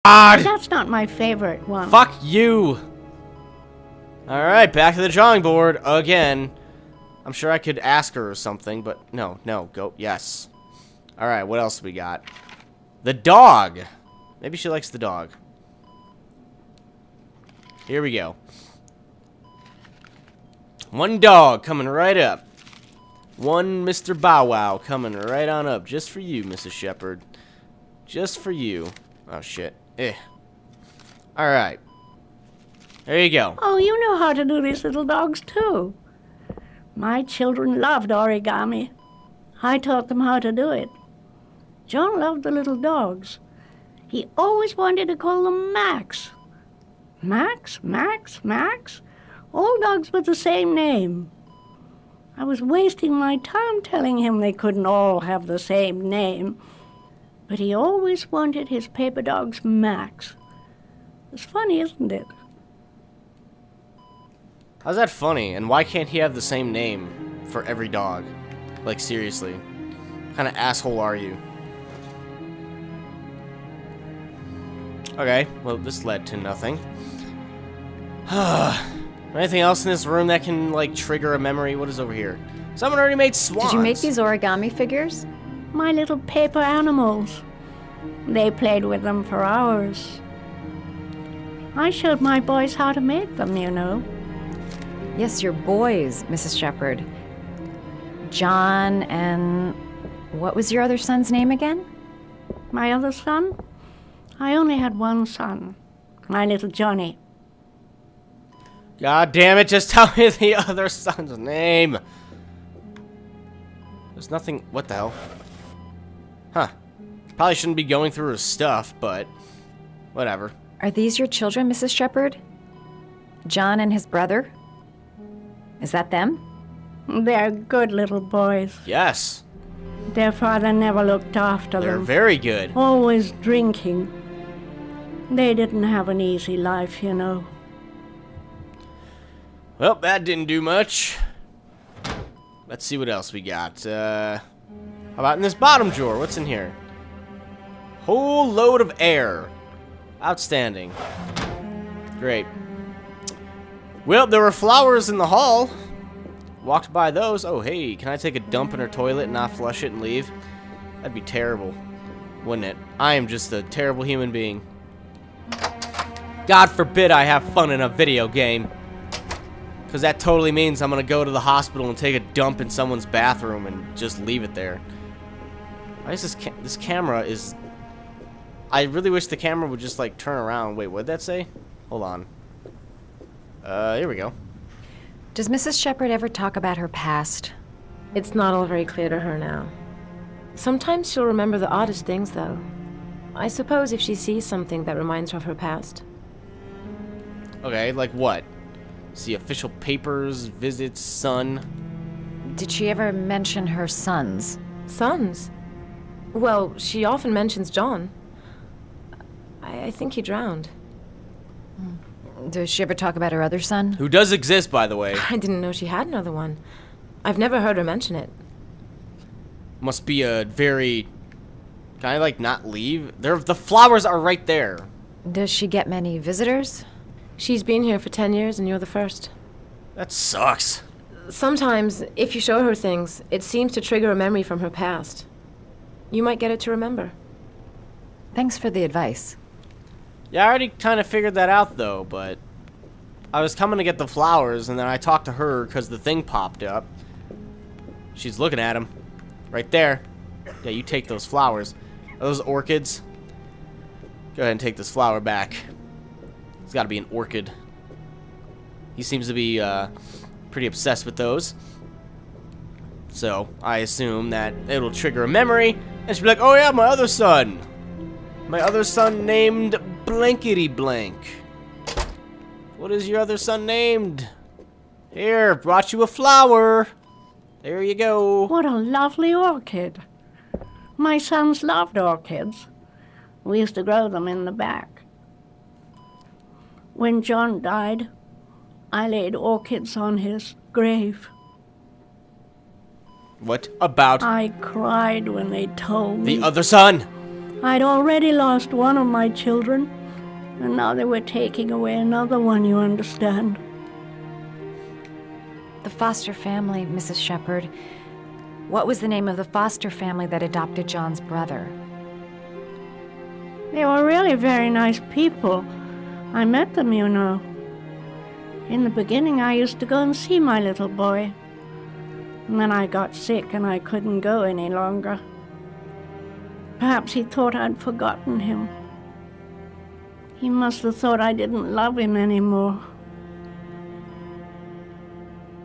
God! That's not my favorite one. Fuck you! Alright, back to the drawing board again. I'm sure I could ask her or something, but no, go. Yes. Alright, what else we got? The dog! Maybe she likes the dog. Here we go. One dog coming right up. One Mr. Bow Wow coming right on up. Just for you, Mrs. Shepherd. Just for you. Oh, shit. Alright. There you go. Oh, you know how to do these little dogs, too. My children loved origami. I taught them how to do it. John loved the little dogs. He always wanted to call them Max. Max, Max, Max? All dogs with the same name. I was wasting my time telling him they couldn't all have the same name. But he always wanted his paper dogs Max. It's funny, isn't it? How's that funny? And why can't he have the same name for every dog? Like, seriously. What kind of asshole are you? Okay, well, this led to nothing. Anything else in this room that can, like, trigger a memory? What is over here? Someone already made swans. Did you make these origami figures? My little paper animals. They played with them for hours. I showed my boys how to make them, you know. Yes, your boys, Mrs. Shepherd. John and... what was your other son's name again? My other son? I only had one son. My little Johnny. God damn it, just tell me the other son's name. There's nothing... what the hell? Huh. Probably shouldn't be going through his stuff, but... whatever. Are these your children, Mrs. Shepherd? John and his brother? Is that them? They're good little boys. Yes. Their father never looked after They're them. very good. Always drinking. They didn't have an easy life, you know. Well, that didn't do much. Let's see what else we got. How about in this bottom drawer? What's in here? Whole load of air. Outstanding. Great. Well, there were flowers in the hall. Walked by those. Oh, hey, can I take a dump in her toilet and not flush it and leave? That'd be terrible, wouldn't it? I am just a terrible human being. God forbid I have fun in a video game. Because that totally means I'm going to go to the hospital and take a dump in someone's bathroom and just leave it there. Why is this camera is... I really wish the camera would just, like, turn around. Wait, what'd that say? Hold on. Here we go. Does Mrs. Shepherd ever talk about her past? It's not all very clear to her now. Sometimes she'll remember the oddest things, though. I suppose if she sees something that reminds her of her past. Okay, like what? See official papers, visits, son. Did she ever mention her sons? Sons? Well, she often mentions John. I think he drowned. Does she ever talk about her other son? Who does exist, by the way. I didn't know she had another one. I've never heard her mention it. Must be a very... Can I, like, not leave? The flowers are right there. Does she get many visitors? She's been here for 10 years and you're the first. That sucks. Sometimes, if you show her things, it seems to trigger a memory from her past. You might get it to remember. Thanks for the advice. Yeah, I already kind of figured that out, though, but... I was coming to get the flowers, and then I talked to her because the thing popped up. She's looking at them. Right there. Yeah, you take those flowers. Are those orchids? Go ahead and take this flower back. It's got to be an orchid. He seems to be pretty obsessed with those. So, I assume that it'll trigger a memory, and she'll be like, oh yeah, my other son! My other son named Blankety Blank. What is your other son named? Here, brought you a flower. There you go. What a lovely orchid. My sons loved orchids. We used to grow them in the back. When John died, I laid orchids on his grave. What about I cried when they told me. the other son? I'd already lost one of my children, and now they were taking away another one, you understand. The foster family, Mrs. Shepherd. What was the name of the foster family that adopted John's brother? They were really very nice people. I met them, you know. In the beginning, I used to go and see my little boy. And then I got sick and I couldn't go any longer. Perhaps he thought I'd forgotten him. He must have thought I didn't love him anymore.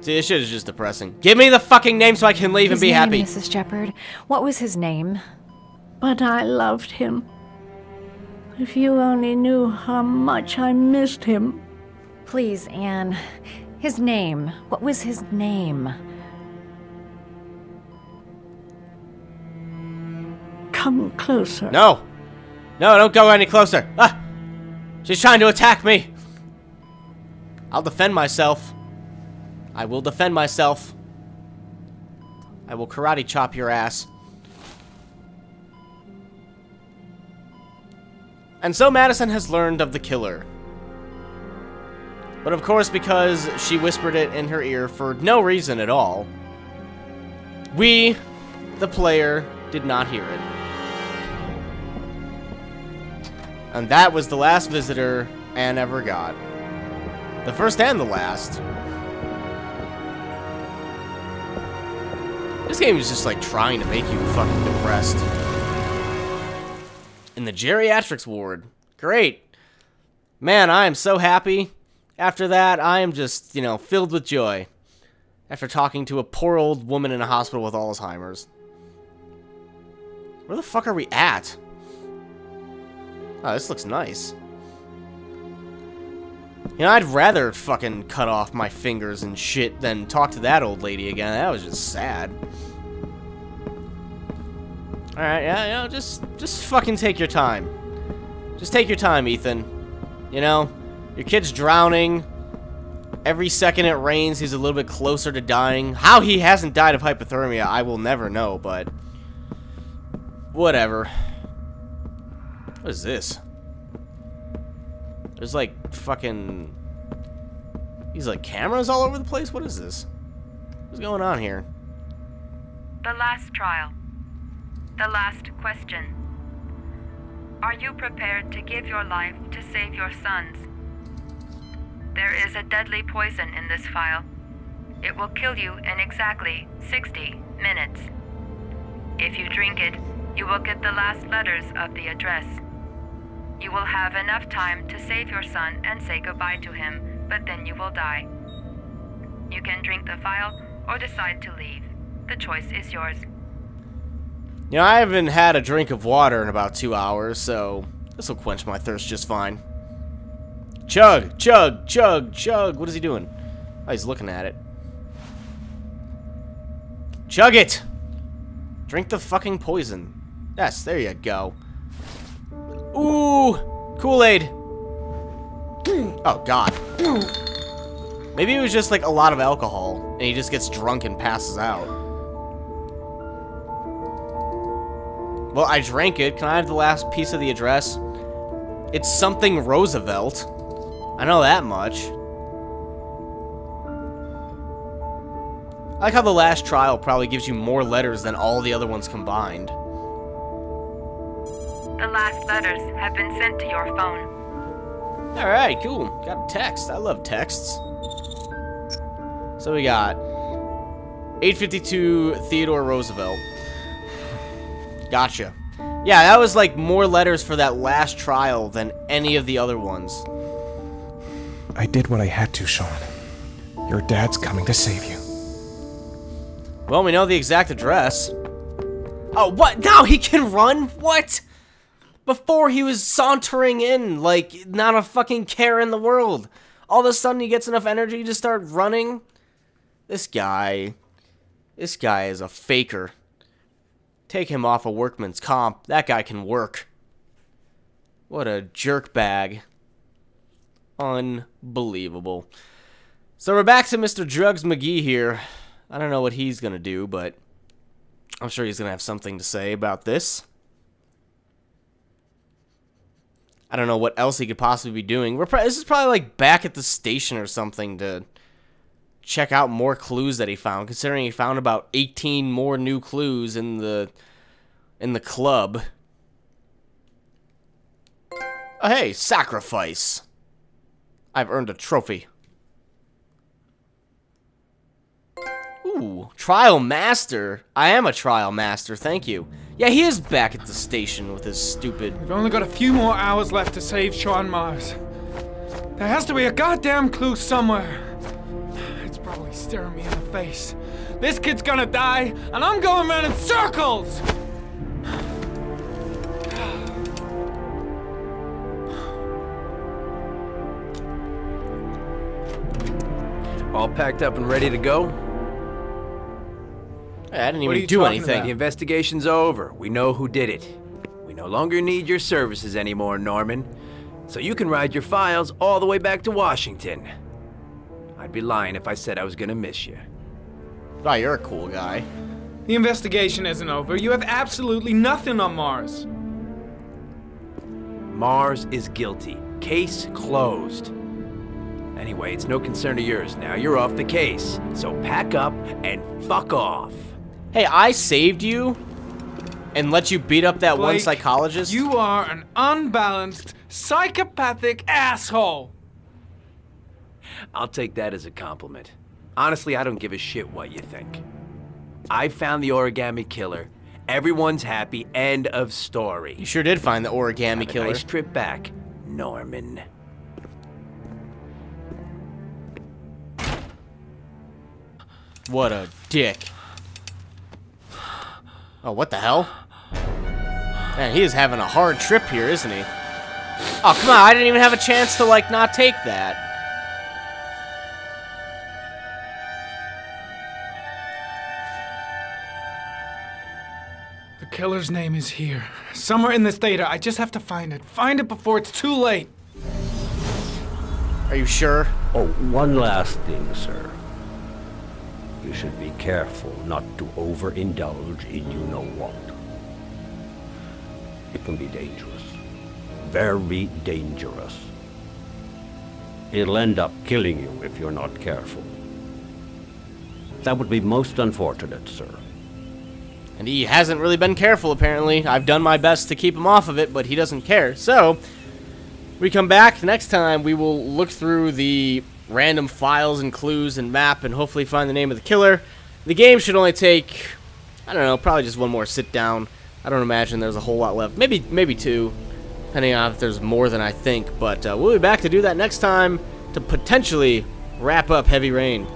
See, this shit is just depressing. Give me the fucking name so I can leave and be happy. Mrs. Shepherd. What was his name? But I loved him. If you only knew how much I missed him. Please, Anne. His name. What was his name? Come closer. No. No, don't go any closer. Ah! She's trying to attack me. I'll defend myself. I will defend myself. I will karate chop your ass. And so Madison has learned of the killer. But of course, because she whispered it in her ear for no reason at all, we, the player, did not hear it. And that was the last visitor Anne ever got. The first and the last. This game is just like trying to make you fucking depressed. In the geriatrics ward. Great. Man, I am so happy. After that, I am just, you know, filled with joy. After talking to a poor old woman in a hospital with Alzheimer's. Where the fuck are we at? Oh, this looks nice. You know, I'd rather fucking cut off my fingers and shit than talk to that old lady again. That was just sad. Alright, yeah, you know, just fucking take your time. Just take your time, Ethan. You know, your kid's drowning. Every second it rains, he's a little bit closer to dying. How he hasn't died of hypothermia, I will never know, but... whatever. What is this? There's like fucking... these like cameras all over the place? What is this? What's going on here? The last trial. The last question. Are you prepared to give your life to save your sons? There is a deadly poison in this file. It will kill you in exactly 60 minutes. If you drink it, you will get the last letters of the address. You will have enough time to save your son and say goodbye to him, but then you will die. You can drink the file or decide to leave. The choice is yours. You know, I haven't had a drink of water in about 2 hours, so this will quench my thirst just fine. Chug, chug, chug, chug. What is he doing? Oh, he's looking at it. Chug it! Drink the fucking poison. Yes, there you go. Ooh! Kool-Aid! Oh, God. Maybe it was just like a lot of alcohol, and he just gets drunk and passes out. Well, I drank it. Can I have the last piece of the address? It's something Roosevelt. I know that much. I like how the last trial probably gives you more letters than all the other ones combined. The last letters have been sent to your phone. Alright, cool. Got a text. I love texts. So we got 852 Theodore Roosevelt. Gotcha. Yeah, that was like more letters for that last trial than any of the other ones. I did what I had to, Sean. Your dad's coming to save you. Well, we know the exact address. Oh, what? Now he can run? What? Before he was sauntering in like not a fucking care in the world. All of a sudden he gets enough energy to start running? This guy is a faker. Take him off a workman's comp. That guy can work. What a jerk bag. Unbelievable. So we're back to Mr. Drugs McGee here. I don't know what he's gonna do, but I'm sure he's gonna have something to say about this. I don't know what else he could possibly be doing. This is probably like back at the station or something to check out more clues that he found, considering he found about 18 more new clues in the club. Oh, hey, sacrifice. I've earned a trophy. Ooh, trial master. I am a trial master, thank you. Yeah, he is back at the station with his stupid... We've only got a few more hours left to save Sean Mars. There has to be a goddamn clue somewhere. It's probably staring me in the face. This kid's gonna die, and I'm going around in circles! All packed up and ready to go? Hey, I didn't even do anything. The investigation's over. We know who did it. We no longer need your services anymore, Norman. So you can ride your files all the way back to Washington. I'd be lying if I said I was gonna miss you. Oh, you're a cool guy. The investigation isn't over. You have absolutely nothing on Mars. Mars is guilty. Case closed. Anyway, it's no concern of yours now. You're off the case. So pack up and fuck off. Hey, I saved you and let you beat up that Blake, one psychologist? You are an unbalanced, psychopathic asshole. I'll take that as a compliment. Honestly, I don't give a shit what you think. I found the origami killer. Everyone's happy. End of story. You sure did find the origami killer. Nice trip back, Norman. What a dick. Oh, what the hell? Man, he is having a hard trip here, isn't he? Oh, come on, I didn't even have a chance to, like, not take that. The killer's name is here. Somewhere in this data. I just have to find it. Find it before it's too late. Are you sure? Oh, one last thing, sir. You should be careful not to overindulge in you-know-what. It can be dangerous. Very dangerous. It'll end up killing you if you're not careful. That would be most unfortunate, sir. And he hasn't really been careful, apparently. I've done my best to keep him off of it, but he doesn't care. So, we come back. Next time, we will look through the random files and clues and map and hopefully find the name of the killer. The game should only take, I don't know, probably just one more sit down. I don't imagine there's a whole lot left. Maybe two, depending on if there's more than I think. But we'll be back to do that next time to potentially wrap up Heavy Rain.